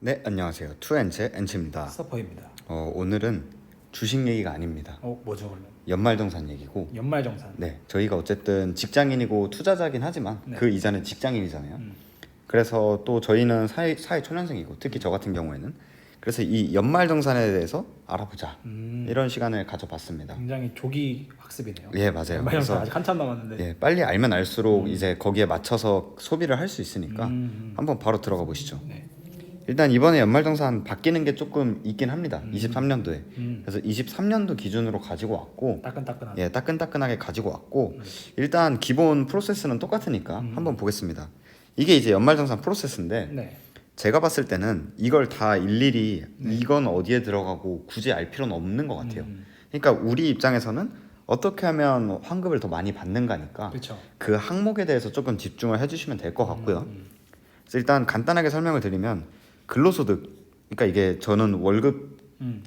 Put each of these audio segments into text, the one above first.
네, 안녕하세요. 투엔체 엔치입니다. 서퍼입니다. 오늘은 주식 얘기가 아닙니다. 뭐죠 그러면? 연말정산 얘기고, 연말정산. 네, 저희가 어쨌든 직장인이고 투자자긴 하지만 네. 그 이전에 직장인이잖아요. 그래서 또 저희는 사회 초년생이고, 특히 저 같은 경우에는 그래서 이 연말정산에 대해서 알아보자 이런 시간을 가져봤습니다. 굉장히 조기 학습이네요. 예, 맞아요. 연말정산 그래서 아직 한참 남았는데. 예, 빨리 알면 알수록 이제 거기에 맞춰서 소비를 할 수 있으니까 음. 한번 바로 들어가 보시죠. 네. 일단 이번에 연말정산 바뀌는 게 조금 있긴 합니다. 23년도에. 그래서 23년도 기준으로 가지고 왔고, 따끈따끈하게. 예, 따끈따끈하게 가지고 왔고, 일단 기본 프로세스는 똑같으니까 한번 보겠습니다. 이게 이제 연말정산 프로세스인데, 네. 제가 봤을 때는 이걸 다 일일이 이건 어디에 들어가고 굳이 알 필요는 없는 것 같아요. 그러니까 우리 입장에서는 어떻게 하면 환급을 더 많이 받는가니까 그렇죠. 그 항목에 대해서 조금 집중을 해주시면 될 것 같고요. 그래서 일단 간단하게 설명을 드리면 근로소득, 그러니까 이게 저는 월급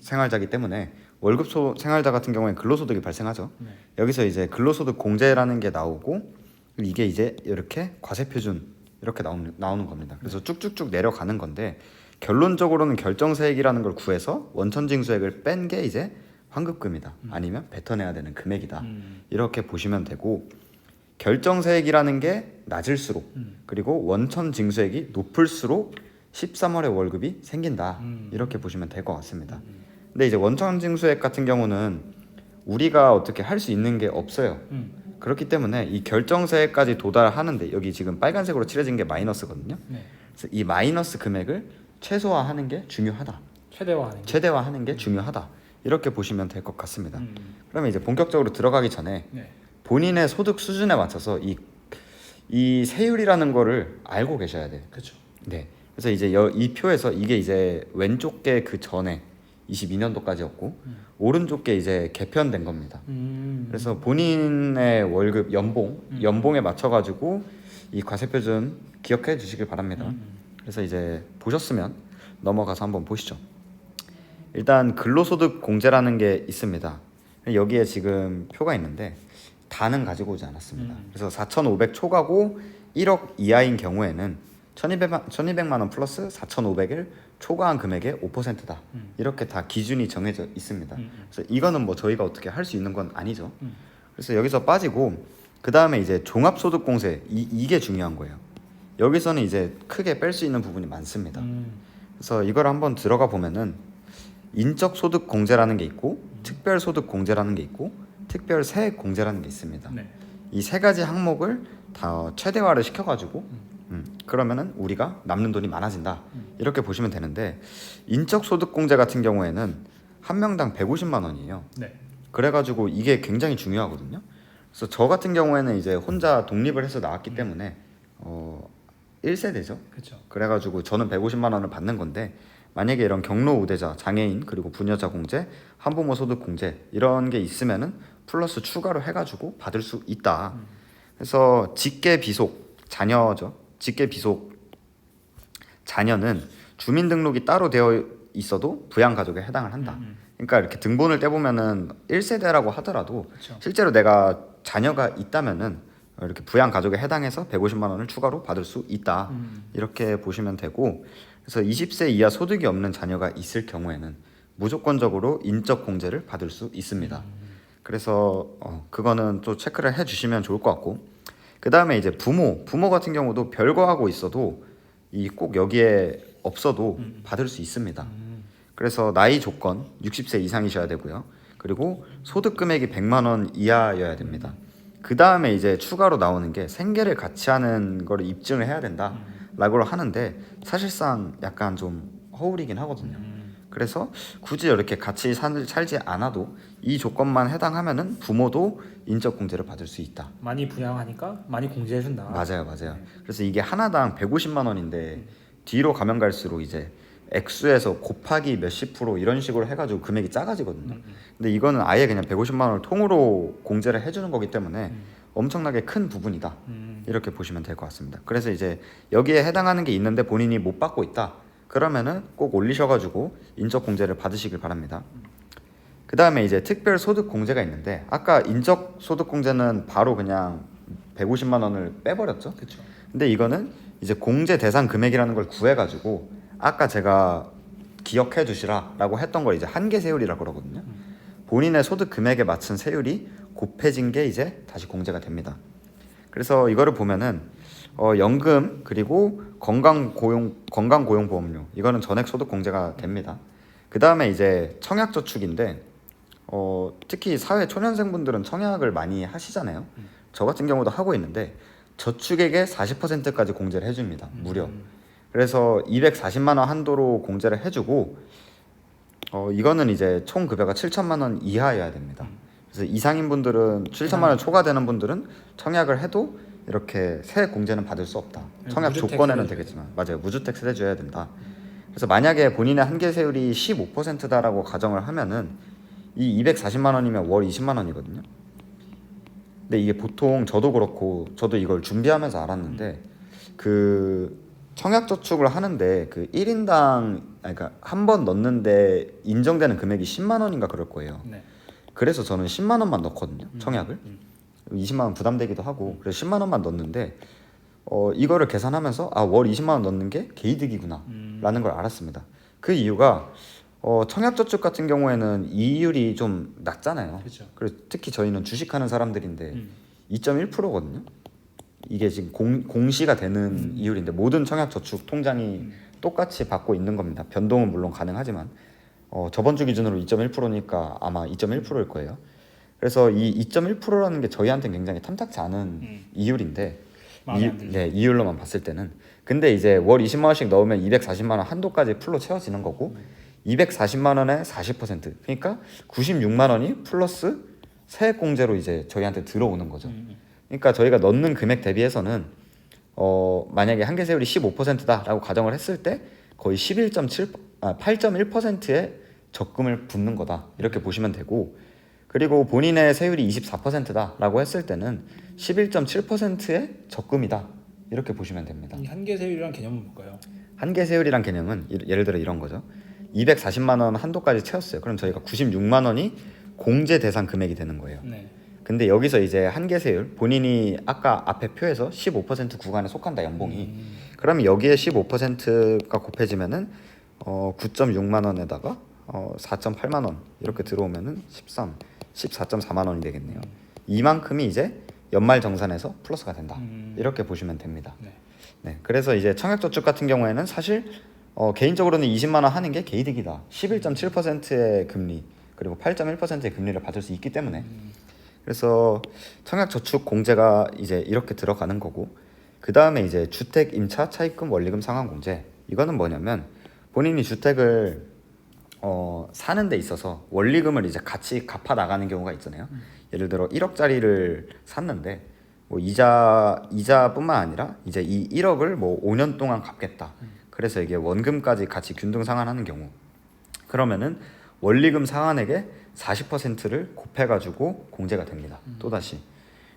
생활자이기 때문에 월급 생활자 같은 경우에 근로소득이 발생하죠. 네. 여기서 이제 근로소득 공제라는 게 나오고 이게 이제 이렇게 과세표준 이렇게 나오는 겁니다. 그래서 쭉쭉쭉 내려가는 건데 결론적으로는 결정세액이라는 걸 구해서 원천징수액을 뺀 게 이제 환급금이다. 아니면 뱉어내야 되는 금액이다. 이렇게 보시면 되고 결정세액이라는 게 낮을수록 그리고 원천징수액이 높을수록 13월에 월급이 생긴다. 이렇게 보시면 될 것 같습니다. 근데 이제 원천징수액 같은 경우는 우리가 어떻게 할 수 있는 게 없어요. 그렇기 때문에 이 결정세액까지 도달하는데 여기 지금 빨간색으로 칠해진 게 마이너스거든요. 네. 그래서 이 마이너스 금액을 최소화하는 게 중요하다. 최대화하는 게. 최대화하는 게 중요하다. 이렇게 보시면 될 것 같습니다. 그러면 이제 본격적으로 들어가기 전에 네. 본인의 소득 수준에 맞춰서 이 세율이라는 거를 알고 계셔야 돼요. 그렇죠. 네. 그래서 이제 이 표에서 이게 이제 왼쪽 게 그 전에 22년도까지였고 오른쪽 게 이제 개편된 겁니다. 그래서 본인의 월급 연봉에 맞춰 가지고 이 과세표준 기억해 주시길 바랍니다. 그래서 이제 보셨으면 넘어가서 한번 보시죠. 일단 근로소득 공제라는 게 있습니다. 여기에 지금 표가 있는데 다는 가지고 오지 않았습니다. 그래서 4,500 초과고 1억 이하인 경우에는 1,200만 원 플러스 4,500을 초과한 금액의 5%다. 이렇게 다 기준이 정해져 있습니다. 그래서 이거는 뭐 저희가 어떻게 할 수 있는 건 아니죠. 그래서 여기서 빠지고 그 다음에 이제 종합소득공제 이게 중요한 거예요. 여기서는 이제 크게 뺄 수 있는 부분이 많습니다. 그래서 이걸 한번 들어가 보면은 인적소득공제라는 게 있고 특별소득공제라는 게 있고 특별세액공제라는 게 있습니다. 네. 이 세 가지 항목을 다 최대화를 시켜가지고 그러면은 우리가 남는 돈이 많아진다 이렇게 보시면 되는데 인적소득공제 같은 경우에는 한 명당 150만 원이에요. 네. 그래가지고 이게 굉장히 중요하거든요. 그래서 저 같은 경우에는 이제 혼자 독립을 해서 나왔기 때문에 1세대죠. 그렇죠. 그래가지고 저는 150만 원을 받는 건데 만약에 이런 경로 우대자, 장애인 그리고 부녀자 공제, 한부모 소득 공제 이런 게 있으면은 플러스 추가로 해가지고 받을 수 있다. 그래서 직계 비속 자녀죠. 직계 비속 자녀는 주민등록이 따로 되어 있어도 부양가족에 해당을 한다. 그러니까 이렇게 등본을 떼보면은 1세대라고 하더라도 그렇죠. 실제로 내가 자녀가 있다면은 이렇게 부양가족에 해당해서 150만 원을 추가로 받을 수 있다. 이렇게 보시면 되고 그래서 20세 이하 소득이 없는 자녀가 있을 경우에는 무조건적으로 인적 공제를 받을 수 있습니다. 그래서 그거는 또 체크를 해주시면 좋을 것 같고 그 다음에 이제 부모 같은 경우도 별거하고 있어도 이 꼭 여기에 없어도 받을 수 있습니다. 그래서 나이 조건 60세 이상이셔야 되고요. 그리고 소득 금액이 100만 원 이하여야 됩니다. 그 다음에 이제 추가로 나오는 게 생계를 같이 하는 거를 입증을 해야 된다 라고 하는데 사실상 약간 좀 허울이긴 하거든요. 그래서 굳이 이렇게 같이 살지 않아도 이 조건만 해당하면은 부모도 인적 공제를 받을 수 있다. 많이 부양하니까 많이 공제해준다. 맞아요. 그래서 이게 하나당 150만 원인데 뒤로 가면 갈수록 이제 액수에서 곱하기 몇십 프로 이런 식으로 해가지고 금액이 작아지거든요. 근데 이거는 아예 그냥 150만 원을 통으로 공제를 해주는 거기 때문에 엄청나게 큰 부분이다. 이렇게 보시면 될 것 같습니다. 그래서 이제 여기에 해당하는 게 있는데 본인이 못 받고 있다. 그러면은 꼭 올리셔가지고 인적 공제를 받으시길 바랍니다. 그 다음에 이제 특별 소득 공제가 있는데 아까 인적 소득 공제는 바로 그냥 150만 원을 빼버렸죠. 그렇죠. 근데 이거는 이제 공제 대상 금액이라는 걸 구해가지고 아까 제가 기억해 두시라라고 했던 걸 이제 한계 세율이라고 그러거든요. 본인의 소득 금액에 맞춘 세율이 곱해진 게 이제 다시 공제가 됩니다. 그래서 이거를 보면은 연금 그리고 건강고용보험료 이거는 전액 소득 공제가 됩니다. 그 다음에 이제 청약저축인데 특히 사회 초년생분들은 청약을 많이 하시잖아요. 저 같은 경우도 하고 있는데 저축액의 40%까지 공제를 해줍니다. 무려. 그래서 240만 원 한도로 공제를 해주고 이거는 이제 총 급여가 7천만 원 이하여야 됩니다. 그래서 이상인 분들은 7천만 원 초과되는 분들은 청약을 해도 이렇게 세액 공제는 받을 수 없다. 청약 조건에는 되겠지만 맞아요. 무주택 세대주여야 된다. 그래서 만약에 본인의 한계 세율이 15%다라고 가정을 하면은 이 240만 원이면 월 20만 원이거든요. 근데 이게 보통 저도 그렇고 저도 이걸 준비하면서 알았는데 그 청약저축을 하는데 그 1인당 그러니까 한 번 넣는데 인정되는 금액이 10만 원인가 그럴 거예요. 네. 그래서 저는 10만 원만 넣거든요. 청약을. 20만 원 부담되기도 하고 그래서 10만 원만 넣는데 이거를 계산하면서 월 20만 원 넣는 게 개이득이구나 라는 걸 알았습니다. 그 이유가 청약저축 같은 경우에는 이율이 좀 낮잖아요. 그렇죠. 그리고 특히 저희는 주식하는 사람들인데 2.1%거든요. 이게 지금 공시가 되는 이율인데 모든 청약저축 통장이 똑같이 받고 있는 겁니다. 변동은 물론 가능하지만 저번 주 기준으로 2.1%니까 아마 2.1%일 거예요. 그래서 이 2.1%라는 게 저희한테는 굉장히 탐탁치 않은 이율인데 이율로만 봤을 때는 근데 이제 월 20만 원씩 넣으면 240만 원 한도까지 풀로 채워지는 거고 240만 원에 40% 그러니까 96만 원이 플러스 세액 공제로 이제 저희한테 들어오는 거죠. 그러니까 저희가 넣는 금액 대비해서는 만약에 한계 세율이 15%다라고 가정을 했을 때 거의 8.1%의 적금을 붓는 거다 이렇게 보시면 되고 그리고 본인의 세율이 24%다라고 했을 때는 11.7%의 적금이다 이렇게 보시면 됩니다. 이 한계 세율이란 개념은 뭘까요? 한계 세율이란 개념은 예를 들어 이런 거죠. 240만 원 한도까지 채웠어요. 그럼 저희가 96만 원이 공제 대상 금액이 되는 거예요. 네. 근데 여기서 이제 한계 세율 본인이 아까 앞에 표에서 15% 구간에 속한다 연봉이 그러면 여기에 15%가 곱해지면은 9.6만 원에다가 4.8만 원 이렇게 들어오면은 14.4만 원이 되겠네요. 이만큼이 이제 연말 정산에서 플러스가 된다. 이렇게 보시면 됩니다. 네. 네, 그래서 이제 청약저축 같은 경우에는 사실 개인적으로는 20만 원 하는 게 개이득이다. 11.7%의 금리 그리고 8.1%의 금리를 받을 수 있기 때문에 그래서 청약저축 공제가 이제 이렇게 들어가는 거고 그 다음에 이제 주택 임차 차입금 원리금 상환 공제 이거는 뭐냐면 본인이 주택을 사는 데 있어서 원리금을 이제 같이 갚아 나가는 경우가 있잖아요. 예를 들어 1억짜리를 샀는데 뭐 이자뿐만 아니라 이제 이 1억을 뭐 5년 동안 갚겠다. 그래서 이게 원금까지 같이 균등 상환하는 경우 그러면은 원리금 상환액의 40%를 곱해가지고 공제가 됩니다. 또다시.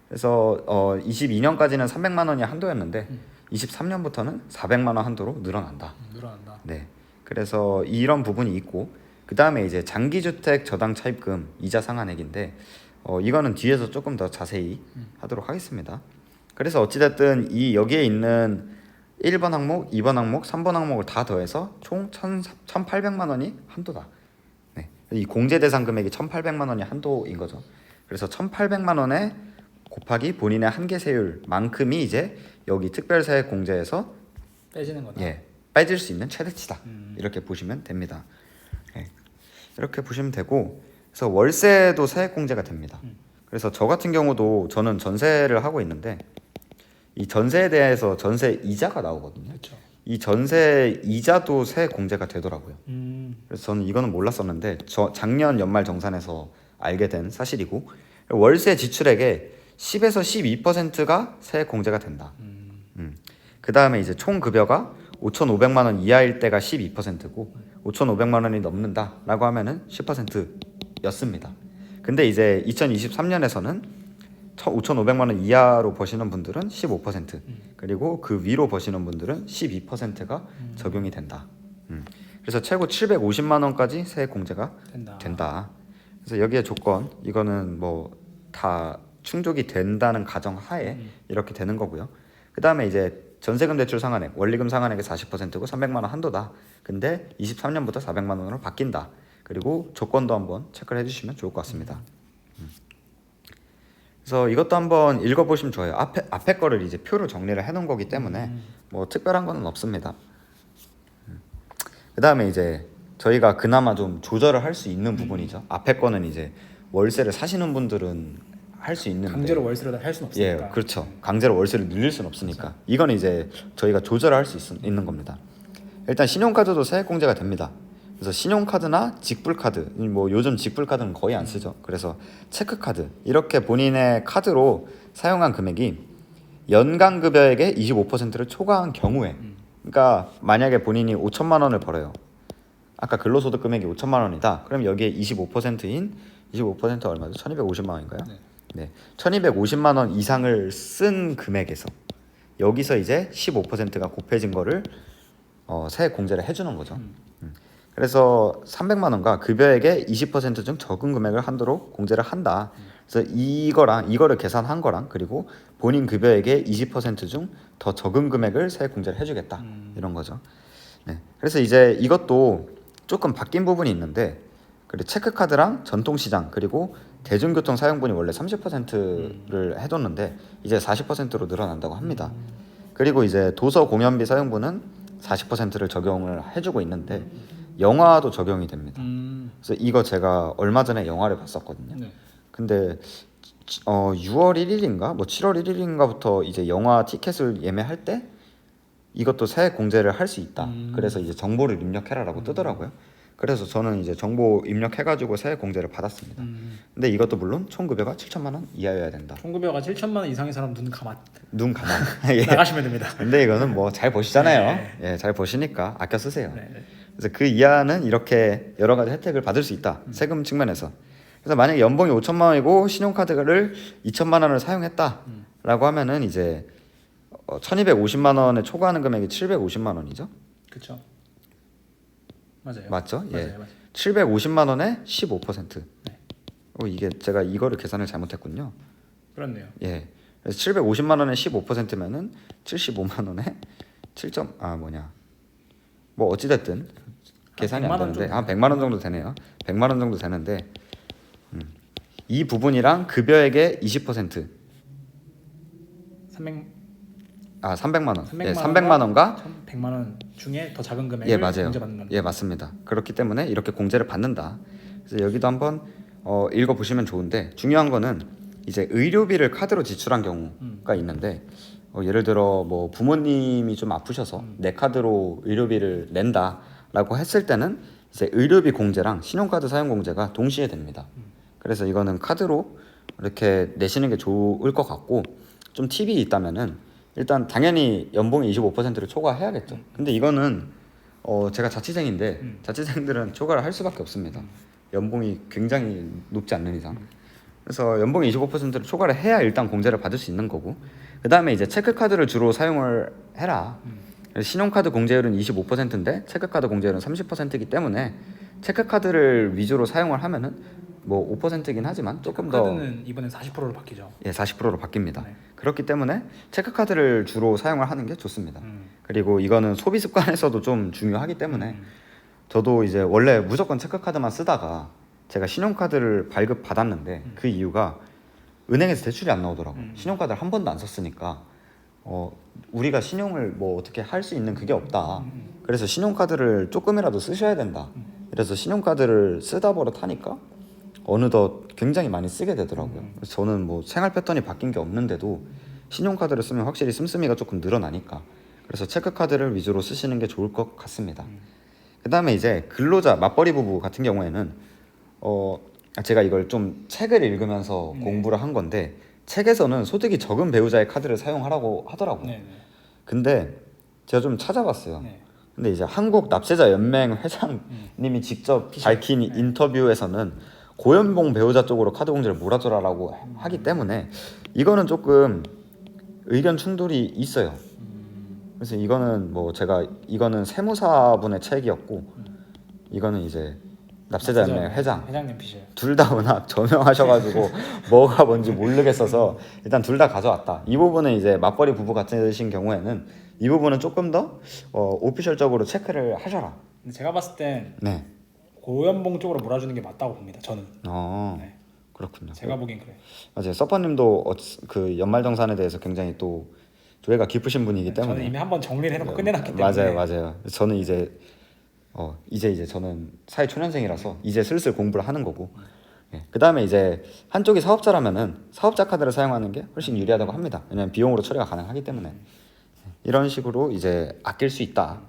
그래서 22년까지는 300만 원이 한도였는데 23년부터는 400만 원 한도로 늘어난다. 늘어난다. 네. 그래서 이런 부분이 있고 그 다음에 이제 장기주택 저당 차입금 이자 상환액인데 이거는 뒤에서 조금 더 자세히 하도록 하겠습니다. 그래서 어찌됐든 이 여기에 있는 1번 항목, 2번 항목, 3번 항목을 다 더해서 총 1,800만 원이 한도다. 네. 이 공제 대상 금액이 1,800만 원이 한도인 거죠. 그래서 1,800만 원에 곱하기 본인의 한계 세율만큼이 이제 여기 특별세액 공제에서 빼지는 거다. 예, 빼질 수 있는 최대치다. 이렇게 보시면 됩니다. 예, 이렇게 보시면 되고 그래서 월세도 세액 공제가 됩니다. 그래서 저 같은 경우도 저는 전세를 하고 있는데 이 전세에 대해서 전세 이자가 나오거든요. 그렇죠. 이 전세 이자도 세액 공제가 되더라고요. 그래서 저는 이거는 몰랐었는데 작년 연말 정산에서 알게 된 사실이고 월세 지출액의 10에서 12%가 세액 공제가 된다. 그 다음에 이제 총 급여가 5,500만 원 이하일 때가 12%고 5,500만 원이 넘는다라고 하면은 10%였습니다. 근데 이제 2023년에서는 5,500만 원 이하로 버시는 분들은 15% 그리고 그 위로 버시는 분들은 12%가 적용이 된다. 그래서 최고 750만 원까지 세액 공제가 된다. 그래서 여기에 조건 이거는 뭐 다 충족이 된다는 가정 하에 이렇게 되는 거고요. 그 다음에 이제 전세금 대출 상한액, 원리금 상한액의 40%고 300만 원 한도다. 근데 23년부터 400만 원으로 바뀐다. 그리고 조건도 한번 체크를 해주시면 좋을 것 같습니다. 그래서 이것도 한번 읽어보시면 좋아요. 앞에 거를 이제 표로 정리를 해놓은 거기 때문에 뭐 특별한 거는 없습니다. 그 다음에 이제 저희가 그나마 좀 조절을 할 수 있는 부분이죠. 앞에 거는 이제 월세를 사시는 분들은 할 수 있는데 강제로 월세를 할 수는 없으니까. 예, 그렇죠. 강제로 월세를 늘릴 수는 없으니까 이건 이제 저희가 조절할 수 있는 겁니다. 일단 신용카드도 세액공제가 됩니다. 그래서 신용카드나 직불카드, 뭐 요즘 직불카드는 거의 안 쓰죠. 그래서 체크카드 이렇게 본인의 카드로 사용한 금액이 연간 급여액의 25%를 초과한 경우에, 그러니까 만약에 본인이 5천만 원을 벌어요. 아까 근로소득 금액이 5천만 원이다. 그럼 여기에 25%인 25% 얼마죠? 1,250만 원인가요? 네. 1,250만 원 이상을 쓴 금액에서 여기서 이제 15%가 곱해진 거를 세액 공제를 해주는 거죠. 그래서 300만 원과 급여액의 20%중 적은 금액을 한도로 공제를 한다. 그래서 이거를 계산한 거랑 그리고 본인 급여액의 20%중 더 적은 금액을 세액 공제를 해주겠다. 이런 거죠. 네. 그래서 이제 이것도 조금 바뀐 부분이 있는데, 그리고 체크카드랑 전통시장 그리고 대중교통 사용분이 원래 30%를 해뒀는데 이제 40%로 늘어난다고 합니다. 그리고 이제 도서 공연비 사용분은 40%를 적용을 해주고 있는데 영화도 적용이 됩니다. 그래서 이거 제가 얼마 전에 영화를 봤었거든요. 네. 근데 6월 1일인가 뭐 7월 1일인가부터 이제 영화 티켓을 예매할 때 이것도 세액 공제를 할 수 있다. 그래서 이제 정보를 입력해라라고 뜨더라고요. 그래서 저는 이제 정보 입력해가지고 세액 공제를 받았습니다. 근데 이것도 물론 총 급여가 7천만 원 이하여야 된다. 총급여가 7천만 원 이상인 사람 눈 가만. 예. 나가시면 됩니다. 근데 이거는 뭐 잘 보시잖아요. 네. 예, 잘 보시니까 아껴 쓰세요. 네. 그래서 그 이하는 이렇게 여러 가지 혜택을 받을 수 있다. 세금 측면에서. 그래서 만약에 연봉이 5천만 원이고 신용카드를 2천만 원을 사용했다라고 하면은 이제 1,250만 원에 초과하는 금액이 750만 원이죠. 그렇죠. 맞아요. 맞죠? 예. 맞아요. 750만 원에 15%. 네. 이게 제가 이거를 계산을 잘못했군요. 그렇네요. 예. 그래서 750만 원에 15%면은 75만 원에 7점 뭐 어찌 됐든 계산이 안 되는데 한 100만 원 정도 되네요. 100만 원 정도 되는데 이 부분이랑 급여액의 20% 300만 원. 300만 원과 100만 원 중에 더 작은 금액을 예, 맞아요. 공제받는 겁니다. 예, 맞습니다. 그렇기 때문에 이렇게 공제를 받는다. 그래서 여기도 한번 읽어 보시면 좋은데, 중요한 거는 이제 의료비를 카드로 지출한 경우가 있는데 예를 들어 뭐 부모님이 좀 아프셔서 내 카드로 의료비를 낸다라고 했을 때는 이제 의료비 공제랑 신용카드 사용 공제가 동시에 됩니다. 그래서 이거는 카드로 이렇게 내시는 게 좋을 것 같고, 좀 팁이 있다면은 일단 당연히 연봉의 25%를 초과해야겠죠. 근데 이거는 제가 자취생인데 자취생들은 초과를 할 수밖에 없습니다. 연봉이 굉장히 높지 않는 이상. 그래서 연봉의 25%를 초과를 해야 일단 공제를 받을 수 있는 거고, 그 다음에 이제 체크카드를 주로 사용을 해라. 신용카드 공제율은 25%인데 체크카드 공제율은 30%이기 때문에 체크카드를 위주로 사용을 하면은 뭐 5%이긴 하지만 조금 더 카드는 이번엔 40%로 바뀌죠. 예, 40%로 바뀝니다. 네. 그렇기 때문에 체크카드를 주로 사용을 하는 게 좋습니다. 그리고 이거는 소비 습관에서도 좀 중요하기 때문에 저도 이제 원래 무조건 체크카드만 쓰다가 제가 신용카드를 발급 받았는데 그 이유가 은행에서 대출이 안 나오더라고요. 신용카드를 한 번도 안 썼으니까 우리가 신용을 뭐 어떻게 할 수 있는 그게 없다. 그래서 신용카드를 조금이라도 쓰셔야 된다. 그래서 신용카드를 쓰다 버릇하니까 어느덧 굉장히 많이 쓰게 되더라고요. 그래서 저는 뭐 생활 패턴이 바뀐 게 없는데도 신용카드를 쓰면 확실히 씀씀이가 조금 늘어나니까, 그래서 체크카드를 위주로 쓰시는 게 좋을 것 같습니다. 그 다음에 이제 근로자 맞벌이 부부 같은 경우에는 제가 이걸 좀 책을 읽으면서 공부를 한 건데, 책에서는 소득이 적은 배우자의 카드를 사용하라고 하더라고요. 네. 근데 제가 좀 찾아봤어요. 네. 근데 이제 한국 납세자 연맹 회장님이 직접 밝힌 인터뷰에서는 고연봉 배우자 쪽으로 카드 공제를 몰아줘라라고 하기 때문에 이거는 조금 의견 충돌이 있어요. 그래서 이거는 뭐 이거는 세무사분의 책이었고 이거는 이제 납세자 연맹 회장님 피셔요. 둘 다 워낙 저명하셔가지고 뭐가 뭔지 모르겠어서 일단 둘 다 가져왔다. 이 부분은 이제 맞벌이 부부 같으신 경우에는 이 부분은 조금 더 오피셜적으로 체크를 하셔라. 근데 제가 봤을 땐 네. 고연봉 쪽으로 몰아주는 게 맞다고 봅니다. 저는. 네. 그렇군요. 제가 보기엔 그래요. 맞아요. 서퍼님도 그 연말정산에 대해서 굉장히 또 조예가 깊으신 분이기 저는 때문에. 이미 한번 정리를 해놓고 끝내놨기 때문에. 맞아요. 저는 이제 저는 사회 초년생이라서 이제 슬슬 공부를 하는 거고. 예. 그다음에 이제 한쪽이 사업자라면은 사업자 카드를 사용하는 게 훨씬 유리하다고 합니다. 왜냐면 비용으로 처리가 가능하기 때문에. 이런 식으로 이제 아낄 수 있다.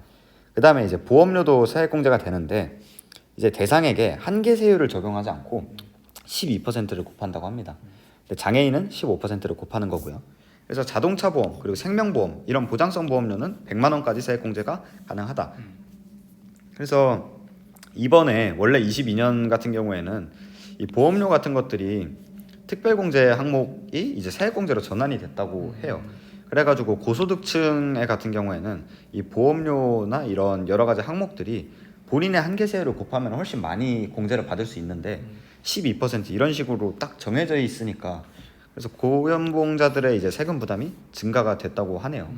그다음에 이제 보험료도 세액공제가 되는데 이제 대상에게 한계 세율을 적용하지 않고 12%를 곱한다고 합니다. 근데 장애인은 15%를 곱하는 거고요. 그래서 자동차 보험 그리고 생명보험 이런 보장성 보험료는 100만 원까지 세액공제가 가능하다. 그래서 이번에 원래 22년 같은 경우에는 이 보험료 같은 것들이 특별공제 항목이 이제 세액공제로 전환이 됐다고 해요. 그래가지고 고소득층의 같은 경우에는 이 보험료나 이런 여러 가지 항목들이 본인의 한계 세율을 곱하면 훨씬 많이 공제를 받을 수 있는데 12% 이런 식으로 딱 정해져 있으니까 그래서 고연봉자들의 이제 세금 부담이 증가가 됐다고 하네요.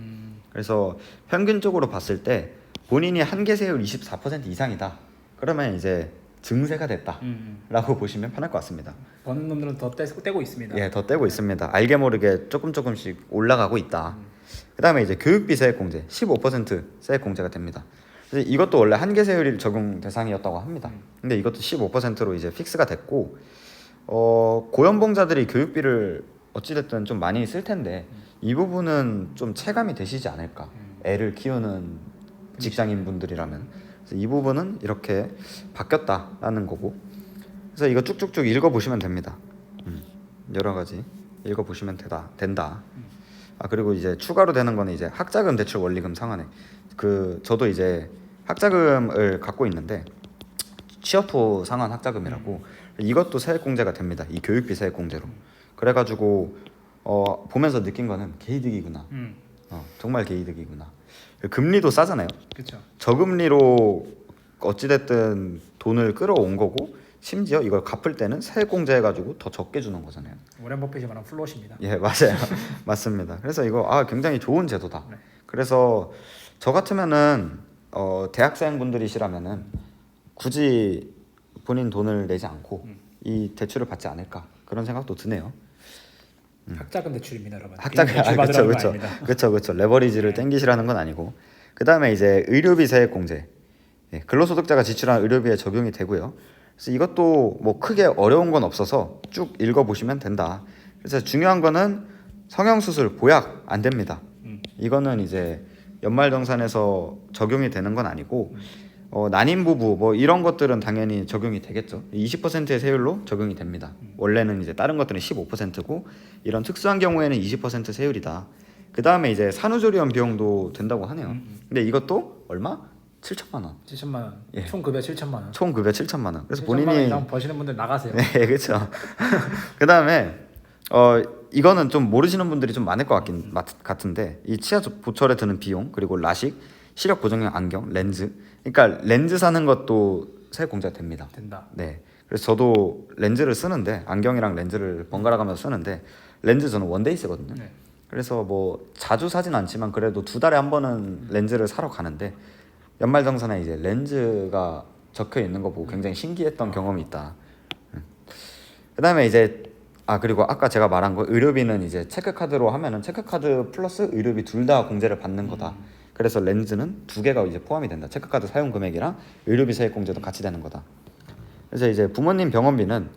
그래서 평균적으로 봤을 때 본인이 한계 세율 24% 이상이다. 그러면 이제 증세가 됐다라고 보시면 편할 것 같습니다. 버는 놈들은 더 떼고 있습니다. 예, 더 떼고 있습니다. 알게 모르게 조금씩 올라가고 있다. 그다음에 이제 교육비 세액 공제 15% 세액 공제가 됩니다. 그래서 이것도 원래 한계 세율이 적용 대상이었다고 합니다. 근데 이것도 15%로 이제 픽스가 됐고 고연봉자들이 교육비를 어찌됐든 좀 많이 쓸 텐데 이 부분은 좀 체감이 되시지 않을까. 애를 키우는 직장인 분들이라면 그래서 이 부분은 이렇게 바뀌었다라는 거고 그래서 이거 쭉쭉쭉 읽어보시면 됩니다. 여러 가지 읽어보시면 된다. 아 그리고 이제 추가로 되는 거는 이제 학자금 대출 원리금 상환액. 저도 이제 학자금을 갖고 있는데 취업 후 상환 학자금이라고 이것도 세액 공제가 됩니다. 이 교육비 세액 공제로. 그래가지고 보면서 느낀 거는 개이득이구나. 정말 개이득이구나. 금리도 싸잖아요. 그렇죠. 저금리로 어찌됐든 돈을 끌어온 거고 심지어 이걸 갚을 때는 세액 공제해가지고 더 적게 주는 거잖아요. 워렌 버핏이 말한 플롯입니다. 예, 맞아요. 맞습니다. 그래서 이거 굉장히 좋은 제도다. 네. 그래서 저 같으면은 대학생 분들이시라면은 굳이 본인 돈을 내지 않고 이 대출을 받지 않을까 그런 생각도 드네요. 학자금 대출입니다, 여러분. 학자금 그렇죠. 레버리지를 땡기시라는 건 아니고. 그다음에 이제 의료비 세액 공제. 예, 근로소득자가 지출한 의료비에 적용이 되고요. 그래서 이것도 뭐 크게 어려운 건 없어서 쭉 읽어보시면 된다. 그래서 중요한 거는 성형수술, 보약 안 됩니다. 이거는 이제 연말정산에서 적용이 되는 건 아니고 난임 부부 뭐 이런 것들은 당연히 적용이 되겠죠. 20%의 세율로 적용이 됩니다. 원래는 이제 다른 것들은 15%고 이런 특수한 경우에는 20% 세율이다. 그 다음에 이제 산후조리원 비용도 된다고 하네요. 근데 이것도 얼마? 7천만 원. 7천만 원. 예. 총 급여 7천만 원. 총 급여 7천만 원. 그래서 7천만 본인이 원 이상 버시는 분들 나가세요. 네, 그렇죠. 그 다음에 이거는 좀 모르시는 분들이 좀 많을 것 같은데 이 치아 보철에 드는 비용 그리고 라식, 시력 보정용 안경, 렌즈. 그러니까 렌즈 사는 것도 세액 공제가 됩니다. 된다. 네. 그래서 저도 렌즈를 쓰는데 안경이랑 렌즈를 번갈아 가면서 쓰는데 렌즈 저는 원데이 쓰거든요. 네. 그래서 뭐 자주 사진 않지만 그래도 2달에 한 번은 렌즈를 사러 가는데 연말정산에 이제 렌즈가 적혀 있는 거 보고 굉장히 신기했던 경험이 있다. 그다음에 이제 그리고 아까 제가 말한 거 의료비는 이제 체크카드로 하면은 체크카드 플러스 의료비 둘 다 공제를 받는 거다. 그래서 렌즈는 2개가 이제 포함이 된다. 체크카드 사용 금액이랑 의료비 세액 공제도 같이 되는 거다. 그래서 이제 부모님 병원비는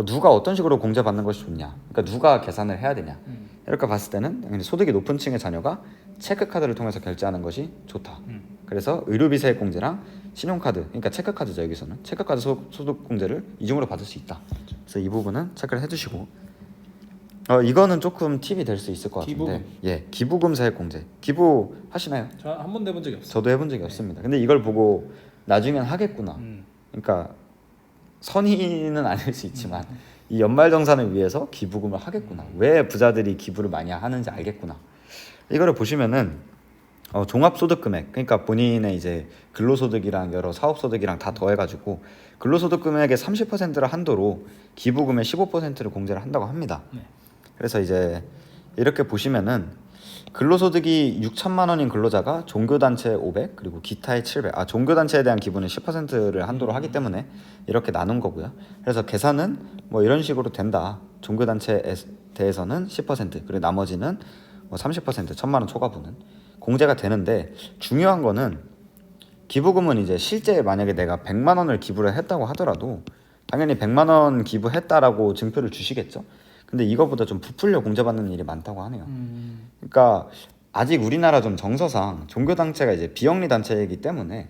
누가 어떤 식으로 공제 받는 것이 좋냐. 그러니까 누가 계산을 해야 되냐. 이렇게 봤을 때는 당연히 소득이 높은 층의 자녀가 체크카드를 통해서 결제하는 것이 좋다. 그래서 의료비 세액 공제랑 신용카드, 그러니까 체크카드죠 여기서는 체크카드 소득 공제를 이중으로 받을 수 있다. 그래서 이 부분은 체크를 해주시고 이거는 조금 팁이 될 수 있을 것 같은데 기부금. 예, 기부금 세액 공제. 기부 하시나요? 저 한 번도 해본 적이 없어요. 저도 해본 적이 없습니다. 근데 이걸 보고 나중엔 하겠구나. 그러니까 선의는 아닐 수 있지만 이 연말정산을 위해서 기부금을 하겠구나. 왜 부자들이 기부를 많이 하는지 알겠구나. 이거를 보시면은 종합소득금액, 그러니까 본인의 이제 근로소득이랑 여러 사업소득이랑 다 더해가지고 근로소득금액의 30%를 한도로 기부금의 15%를 공제를 한다고 합니다. 네. 그래서 이제 이렇게 보시면은 근로소득이 6천만 원인 근로자가 종교단체 500 그리고 기타에 700. 종교단체에 대한 기부는 10%를 한도로 하기 때문에 이렇게 나눈 거고요. 그래서 계산은 뭐 이런 식으로 된다. 종교단체에 대해서는 10% 그리고 나머지는 뭐 30% 천만 원 초과분은 공제가 되는데, 중요한 거는 기부금은 이제 실제 만약에 내가 100만 원을 기부를 했다고 하더라도 당연히 100만 원 기부했다라고 증표를 주시겠죠. 근데 이거보다 좀 부풀려 공제받는 일이 많다고 하네요. 그러니까 아직 우리나라 좀 정서상 종교단체가 이제 비영리 단체이기 때문에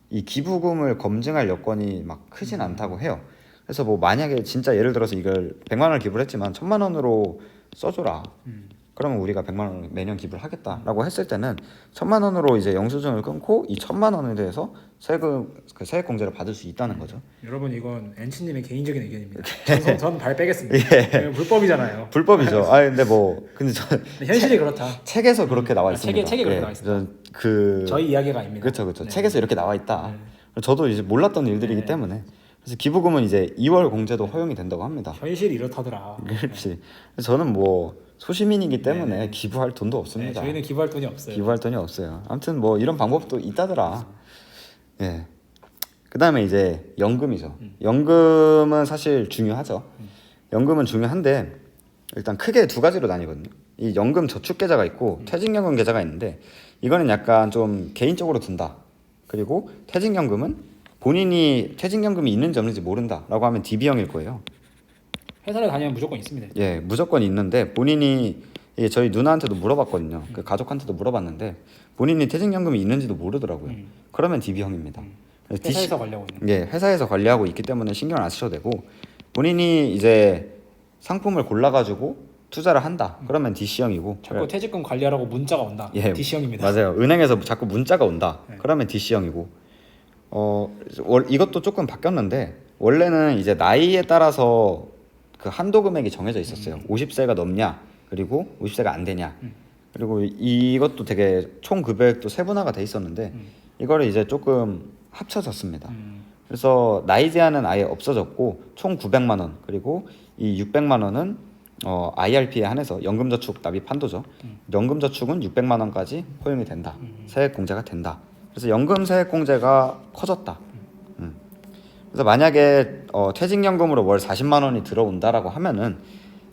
이 기부금을 검증할 여건이 막 크진 않다고 해요. 그래서 뭐 만약에 진짜 예를 들어서 이걸 100만 원을 기부를 했지만 1000만 원으로 써줘라. 그러면 우리가 100만 원을 매년 기부를 하겠다라고 했을 때는 1000만 원으로 이제 영수증을 끊고 이 1000만 원에 대해서 세액 공제를 받을 수 있다는 거죠. 여러분 이건 엔치님의 개인적인 의견입니다. 전 발 빼겠습니다. 예. 이건 불법이잖아요. 불법이죠. 근데 현실이 그렇다. 책에서 그렇게 나와 있습니다. 책에 그렇게 나와 있습니다. 저희 이야기가 아닙니다. 그렇죠. 네. 책에서 이렇게 나와 있다. 저도 이제 몰랐던 일들이기 때문에. 그래서 기부금은 이제 2월 공제도 허용이 된다고 합니다. 현실이 이렇다더라. 그렇지. 저는 뭐 소시민이기 때문에 기부할 돈도 없습니다. 저희는 기부할 돈이 없어요. 기부할 돈이 없어요. 아무튼 뭐 이런 방법도 있다더라. 예. 그다음에 이제 연금이죠. 연금은 사실 중요하죠. 연금은 중요한데 일단 크게 두 가지로 나뉘거든요. 이 연금 저축 계좌가 있고 퇴직연금 계좌가 있는데, 이거는 약간 좀 개인적으로 둔다. 그리고 퇴직연금은 본인이 퇴직연금이 있는지 없는지 모른다라고 하면 DB형일 거예요. 회사를 다니면 무조건 있습니다. 예, 무조건 있는데 본인이 이게 저희 누나한테도 물어봤거든요. 그 가족한테도 물어봤는데 본인이 퇴직연금이 있는지도 모르더라고요. 그러면 DB형입니다. 회사에서 관리하고 있는. 예, 회사에서 관리하고 있기 때문에 신경을 안 쓰셔도 되고, 본인이 이제 상품을 골라가지고 투자를 한다. 그러면 DC형이고. 자꾸 퇴직금 관리하라고 문자가 온다. 예, DC형입니다. 맞아요. 은행에서 자꾸 문자가 온다. 그러면 DC형이고. 이것도 조금 바뀌었는데 원래는 이제 나이에 따라서 그 한도 금액이 정해져 있었어요. 50세가 넘냐, 그리고 50세가 안 되냐. 그리고 이것도 되게 총 금액도 세분화가 돼 있었는데 이거를 이제 조금 합쳐졌습니다. 그래서 나이 제한은 아예 없어졌고 총 900만 원, 그리고 이 600만 원은 IRP에 한해서 연금저축 납입 한도죠. 연금저축은 600만 원까지 허용이 된다. 세액 공제가 된다. 그래서 연금 세액 공제가 커졌다. 그래서 만약에 퇴직연금으로 월 40만 원이 들어온다라고 하면은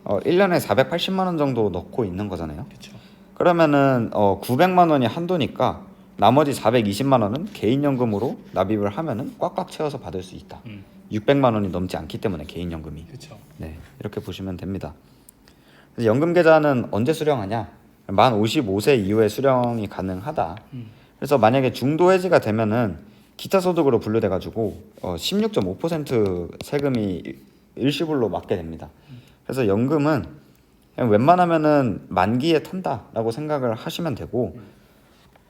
1년에 480만 원 정도 넣고 있는 거잖아요. 그렇죠. 그러면은 900만 원이 한도니까 나머지 420만 원은 개인연금으로 납입을 하면은 꽉꽉 채워서 받을 수 있다. 600만 원이 넘지 않기 때문에 개인연금이. 그렇죠. 네, 이렇게 보시면 됩니다. 그래서 연금 계좌는 언제 수령하냐? 만 55세 이후에 수령이 가능하다. 그래서 만약에 중도 해지가 되면은 기타 소득으로 분류돼 가지고 16.5% 세금이 일시불로 맞게 됩니다. 그래서 연금은 그냥 웬만하면은 만기에 탄다라고 생각을 하시면 되고,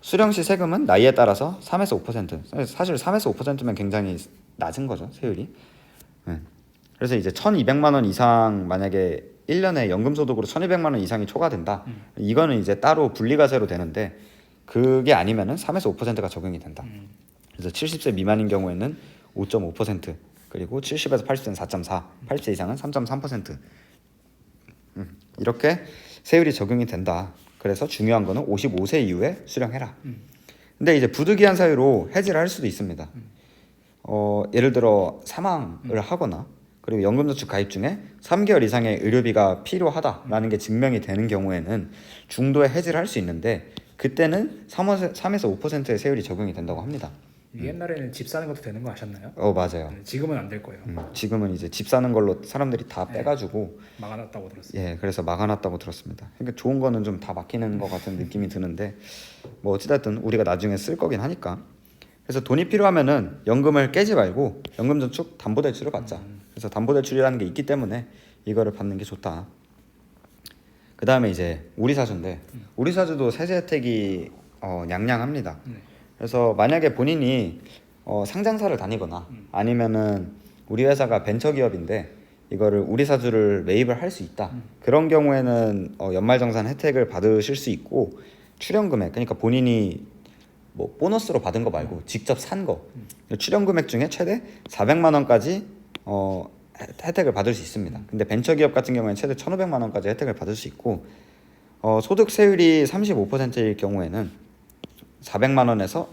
수령 시 세금은 나이에 따라서 3에서 5%. 사실 3에서 5%면 굉장히 낮은 거죠, 세율이. 그래서 이제 1,200만 원 이상 만약에 1년에 연금 소득으로 1,200만 원 이상이 초과된다. 이거는 이제 따로 분리과세로 되는데 그게 아니면은 3에서 5%가 적용이 된다. 그래서 70세 미만인 경우에는 5.5%, 그리고 70에서 80세는 4.4, 80세 이상은 3.3%. 이렇게 세율이 적용이 된다. 그래서 중요한 거는 55세 이후에 수령해라. 근데 이제 부득이한 사유로 해지를 할 수도 있습니다. 예를 들어 사망을 하거나, 그리고 연금저축 가입 중에 3개월 이상의 의료비가 필요하다라는 게 증명이 되는 경우에는 중도에 해지를 할 수 있는데, 그때는 3에서 5%의 세율이 적용이 된다고 합니다. 옛날에는 집 사는 것도 되는 거 아셨나요? 맞아요. 지금은 안 될 거예요. 지금은 이제 집 사는 걸로 사람들이 다 빼가지고 막아놨다고 들었어요. 예, 그래서 막아놨다고 들었습니다. 그러니까 좋은 거는 좀 다 막히는 것 같은 느낌이 드는데, 뭐 어찌됐든 우리가 나중에 쓸 거긴 하니까. 그래서 돈이 필요하면은 연금을 깨지 말고 연금저축 담보대출을 받자. 그래서 담보대출이라는 게 있기 때문에 이거를 받는 게 좋다. 그 다음에 이제 우리사주인데, 우리사주도 세제 혜택이 냥냥합니다. 그래서 만약에 본인이 상장사를 다니거나 아니면은 우리 회사가 벤처기업인데 이거를 우리사주를 매입을 할 수 있다. 그런 경우에는 연말정산 혜택을 받으실 수 있고, 출연금액, 그러니까 본인이 뭐 보너스로 받은 거 말고 직접 산 거, 출연금액 중에 최대 400만 원까지 혜택을 받을 수 있습니다. 근데 벤처기업 같은 경우에는 최대 1,500만 원까지 혜택을 받을 수 있고, 소득 세율이 35%일 경우에는 400만 원에서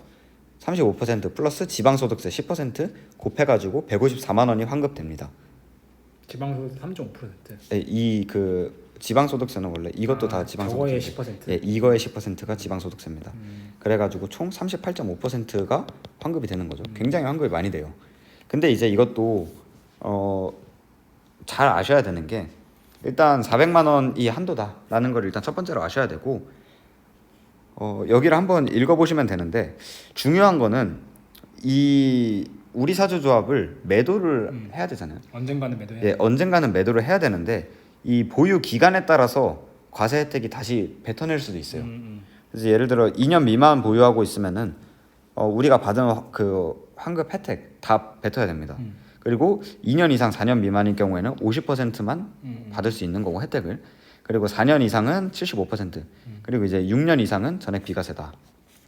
35% 플러스 지방소득세 10% 곱해가지고 154만 원이 환급됩니다. 지방소득 3.5%. 네, 이 그 지방소득세는 원래 이것도 다 저거의 지방소득세. 10%. 예, 이거의 10%가 지방소득세입니다. 그래가지고 총 38.5%가 환급이 되는 거죠. 굉장히 환급이 많이 돼요. 근데 이제 이것도 잘 아셔야 되는 게 일단 400만 원이 한도다라는 걸 일단 첫 번째로 아셔야 되고 여기를 한번 읽어보시면 되는데 중요한 거는 이 우리 사주조합을 매도를 해야 되잖아요. 언젠가는 매도해야 예, 언젠가는 매도를 해야 되는데 이 보유 기간에 따라서 과세 혜택이 다시 뱉어낼 수도 있어요. 그래서 예를 들어 2년 미만 보유하고 있으면은 우리가 받은 그 환급 혜택 다 뱉어야 됩니다. 그리고 2년 이상 4년 미만인 경우에는 50%만 받을 수 있는 거고 혜택을. 그리고 4년 이상은 75%. 그리고 이제 6년 이상은 전액 비과세다.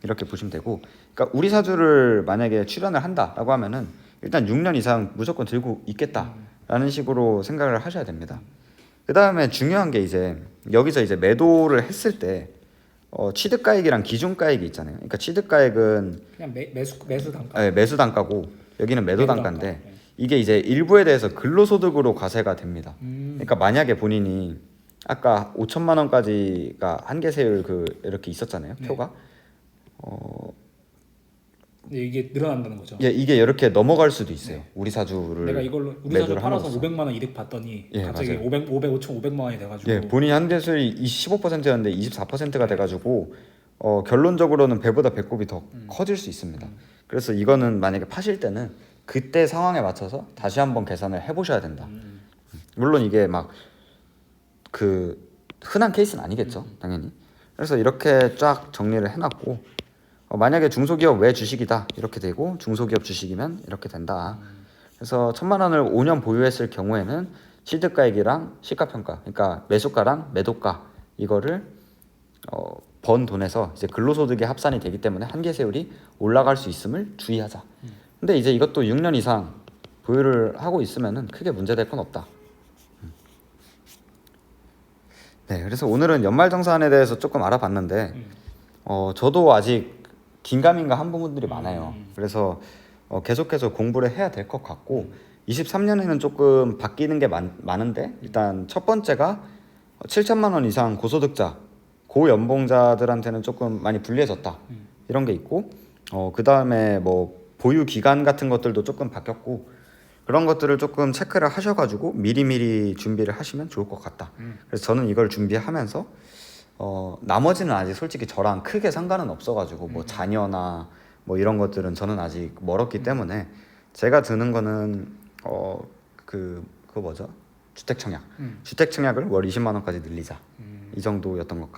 이렇게 보시면 되고. 그러니까 우리 사주를 만약에 출연을 한다라고 하면은 일단 6년 이상 무조건 들고 있겠다라는 식으로 생각을 하셔야 됩니다. 그다음에 중요한 게 이제 여기서 이제 매도를 했을 때 취득가액이랑 기준가액이 있잖아요. 그러니까 취득가액은 그냥 매수 단가. 네, 매수 단가고 여기는 매도 매도 단가인데 단가. 네. 이게 이제 일부에 대해서 근로소득으로 과세가 됩니다. 그러니까 만약에 본인이 아까 5천만 원까지가 한계세율 그 이렇게 있었잖아요. 네. 표가 근데 이게 늘어난다는 거죠. 예, 이게 이렇게 넘어갈 수도 있어요. 네. 우리 사주를 내가 이걸로 우리 사주 매도를 팔아서 함으로써. 500만 원 이득 봤더니 예, 갑자기 맞아요. 500 원이 돼가지고 예, 본인 한계수율이 15%였는데 24%가 돼가지고 결론적으로는 배보다 배꼽이 더 커질 수 있습니다. 그래서 이거는 만약에 파실 때는 그때 상황에 맞춰서 다시 한번 계산을 해보셔야 된다. 물론 이게 막 그 흔한 케이스는 아니겠죠, 당연히. 그래서 이렇게 쫙 정리를 해놨고 만약에 중소기업 외 주식이다 이렇게 되고 중소기업 주식이면 이렇게 된다. 그래서 1,000만 원을 5년 보유했을 경우에는 취득가액이랑 시가평가, 그러니까 매수가랑 매도가 이거를 번 돈에서 이제 근로소득에 합산이 되기 때문에 한계세율이 올라갈 수 있음을 주의하자. 근데 이제 이것도 6년 이상 보유를 하고 있으면은 크게 문제될 건 없다. 네, 그래서 오늘은 연말정산에 대해서 조금 알아봤는데 저도 아직 긴가민가 한 부분들이 많아요. 그래서 계속해서 공부를 해야 될 것 같고 23년에는 조금 바뀌는 게 많은데 일단 첫 번째가 7천만 원 이상 고소득자, 고연봉자들한테는 조금 많이 불리해졌다. 이런 게 있고 그 다음에 뭐 보유 기간 같은 것들도 조금 바뀌었고 그런 것들을 조금 체크를 하셔가지고 미리미리 준비를 하시면 좋을 것 같다. 그래서 저는 이걸 준비하면서 나머지는 아직 솔직히 저랑 크게 상관은 없어가지고 뭐 자녀나 뭐 이런 것들은 저는 아직 멀었기 때문에 제가 드는 거는 그거 뭐죠? 주택 청약. 주택 청약을 월 20만 원까지 늘리자. 이 정도였던 것 같아요.